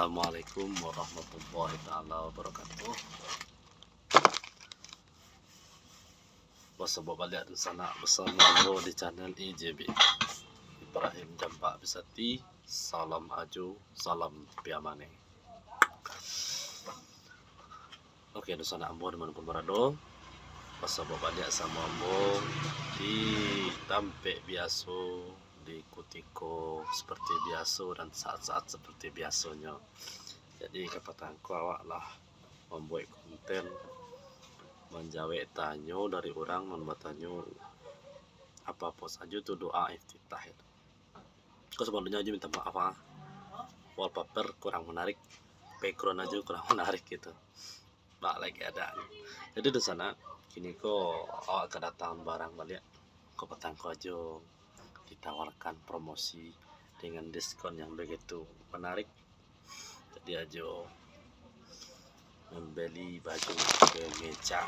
Assalamualaikum warahmatullahi wabarakatuh. Bersama balik di sana bersama lo di channel IJB Ibrahim Jampak Bisati. Salam aju, salam piamane. Oke, di sana ambo dimanapun berada. Bersama balik sama ambo di tampek biasa, di kutiko seperti biasa dan saat-saat seperti biasanya. Jadi kepatanku awak lah membuat konten menjawab tanya dari orang, membuat tanya apa saja tuh doa iftitah itu. Kau sebelumnya aja minta maaf wallpaper kurang menarik, background aja kurang menarik gitu. Nah lagi ada. Jadi di sana kini kok awak kedatangan barang balik, kau petangku aja ditawarkan promosi dengan diskon yang begitu menarik. Jadi aja membeli baju kemeja.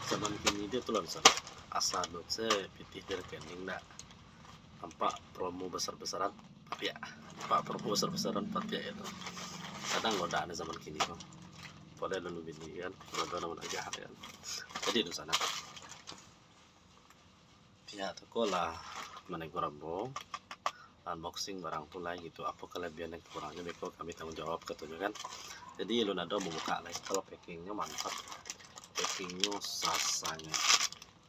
Zaman kini dia tuh langsung asal saya pitih dari kening nak nampak promo besar-besaran tapi ya pak promo besar-besaran tapi ya itu kadang godaan zaman kini kok pada dulu bini kan pada namun aja kan. Jadi di sana ya sekolah menegur unboxing barang tulai gitu, apa kelebihan dan kekurangannya beko kami tanggung jawab katanya kan. Jadi lu nado membuka lagi kalau packingnya mantap, packingnya sasanya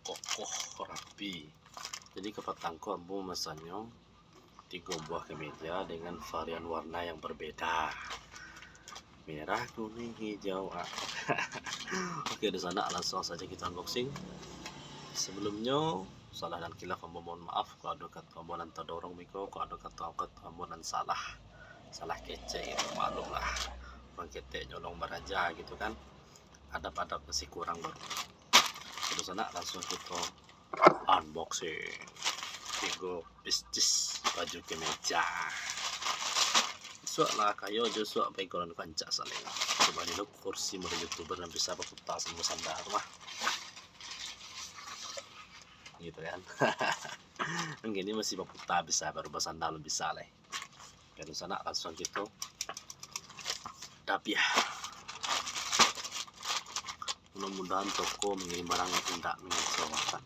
kokoh rapi. Jadi kepatangku ambu mesannya 3 buah kemeja dengan varian warna yang berbeda, merah, kuning, hijau. Oke, di sana langsung saja kita unboxing. Sebelumnya salah dan kilaf ambo mohon maaf kalau ada kata ambo dan terdorong miko, kalau ada kata ambo dan salah kece gitu, maklum lah orang kete nyolong beraja gitu kan, adab-adab masih kurang baru. Di sana langsung kita unboxing 3 pieces baju kemeja. Soalnya kayo aja soal background kancak saling. Coba di kursi mode youtuber dan bisa berputar sama sandar mah. Gitu kan. Mungkin ini masih berputar bisa baru bersandar bisa lah. Dari sana langsung gitu. Tapi ya. Mudah-mudahan toko mengirim barang yang tidak mengecewakan.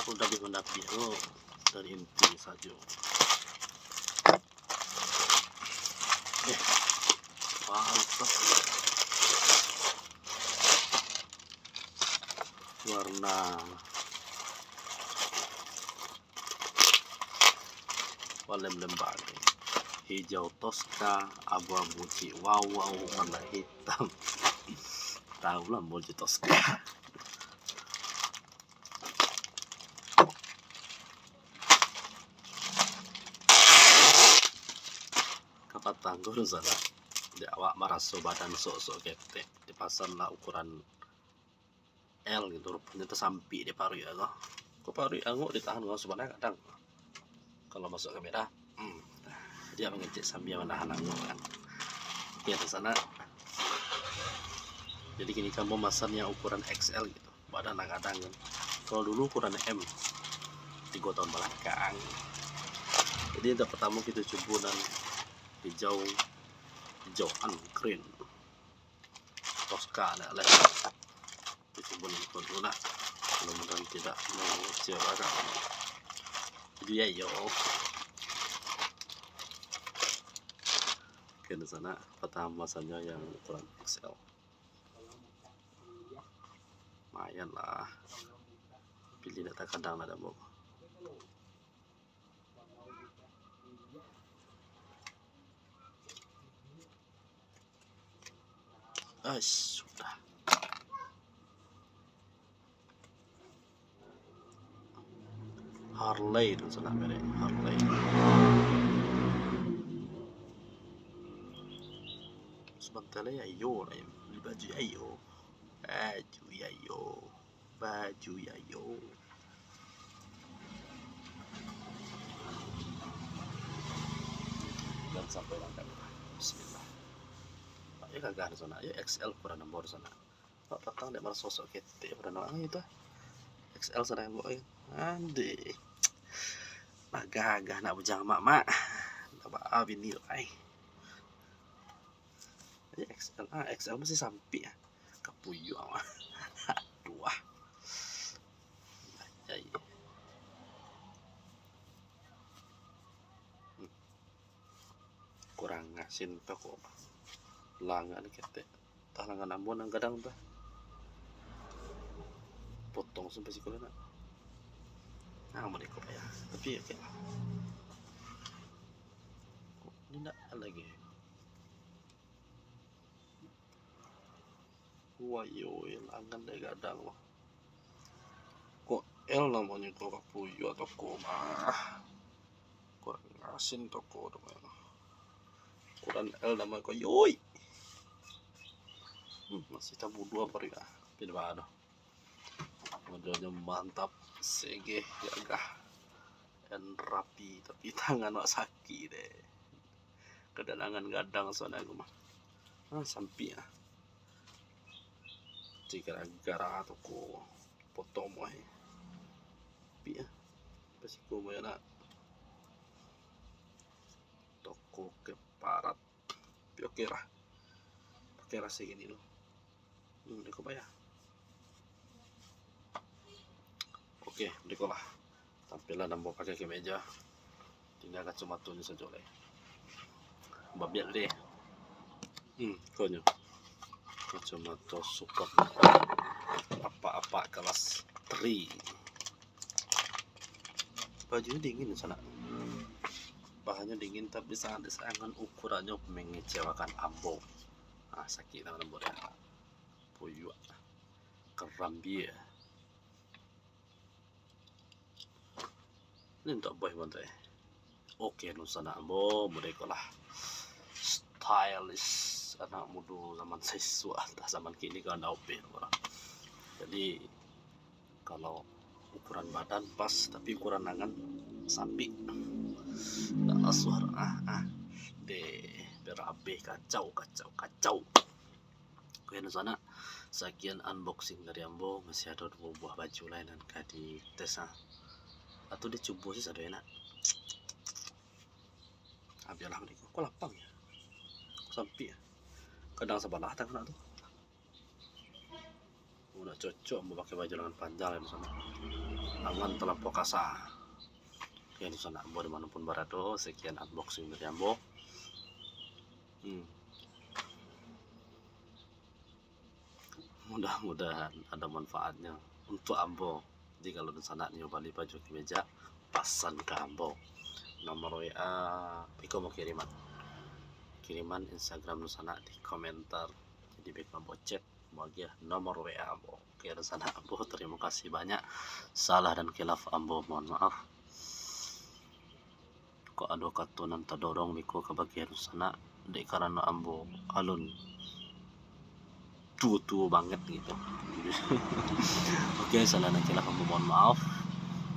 Aku udah mendapi dari inti saja. Mantap. Warna lembah hijau toska, abu-abu wow warna hitam. Tahu lah baju toska. Kapat tangguh sana. Di awak maraso badan sok-sok ketek di pasar lah ukuran L gitu, rupanya tersampi di paru ya kok. Kok paru anguk ditahan nggak sebenarnya kadang kalau masuk kamera dia mengecek sambil menahan anguk kan. Oke, di sana. Jadi kini kamu masarnya ukuran XL gitu, badan kadang kan. Kalau dulu ukuran M 3 tahun belakang. Jadi yang pertama kita coba dan hijauan green toska ada lah. Kita coba dulu lah. Mudah-mudahan tidak mengecewakan. Jadi ya yo. Oke, di sana pertama masanya yang ukuran XL. Lumayan lah. Pilih data kadang ada mau. Sudah. Harley dan sana merek Harley. Sebentar ya yo lah beli baju ayo. Baju ya yo. Dan sampai langkah. Bismillah. Ya kagak ada sana. Ya XL kurang nomor sana. Pak petang dia malah sosok kete pada orang itu. XL sana yang bawa. Ande. Agak-agak nak bujang mak tak nilai XL XL masih sampai ya kapuyu aduh ya, ya. Kurang ngasin tuh kok langan kete talangan ambon ang kadang tuh potong sampai si kulena mau deko ya tapi ya kayak ini enggak lagi wayo langan deh kadang loh kok L namanya kok kapuyu atau koma kurang ngasin toko dong kurang L namanya kok yoi masih tabu dua per ya pindah modelnya mantap sege gagah dan rapi tapi tangan wak sakit deh kedalangan gadang soalnya aku mah sampai ya jika gara atau ko potong mo tapi ya pasti ko mo yana toko keparat oke lah pakai rasa gini loh ini ko ya oke deko lah tampilan dan mau pakai kemeja tinggal kacamata ini saja lah babiat deh konyo kacamata super apa-apa kelas 3 bajunya dingin di sana bahannya dingin tapi sangat disayangkan ukurannya mengecewakan ambo sakit tangan ambo ya puyu kerambi ya ini untuk boy bantai oke nusana ambo mereka lah stylish anak muda zaman siswa zaman kini kan ada OP orang jadi kalau ukuran badan pas tapi ukuran tangan sampai nah, suara deh berabe kacau oke sana sekian unboxing dari Ambo masih ada 2 buah baju lain dan di tes atau dicoba sih ada enak biarlah mereka kok lapang ya sampai ya kadang sebelah tangan tuh udah cocok mau pakai baju lengan panjang ya di sana tangan terlampau kasar ya di sana Ambo dimanapun berada sekian unboxing dari Ambo mudah-mudahan ada manfaatnya untuk Ambo jadi kalau di sana nyoba beli baju kemeja pasan ke Ambo nomor WA Piko mau kiriman Instagram di sana di komentar jadi Piko mau chat bahagia nomor WA Ambo oke di sana Ambo terima kasih banyak salah dan khilaf Ambo mohon maaf kok ada katunan terdorong Piko ke bagian sana dek karena Ambo alun tua banget gitu oke salah dan khilaf Ambo mohon maaf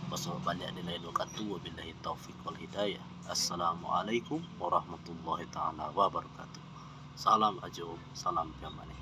Wassallallahu banyak nilai wabarakatuh wabillahi taufiq wal hidayah. Assalamualaikum warahmatullahi taala wabarakatuh. Salam ajo, salam Yamani.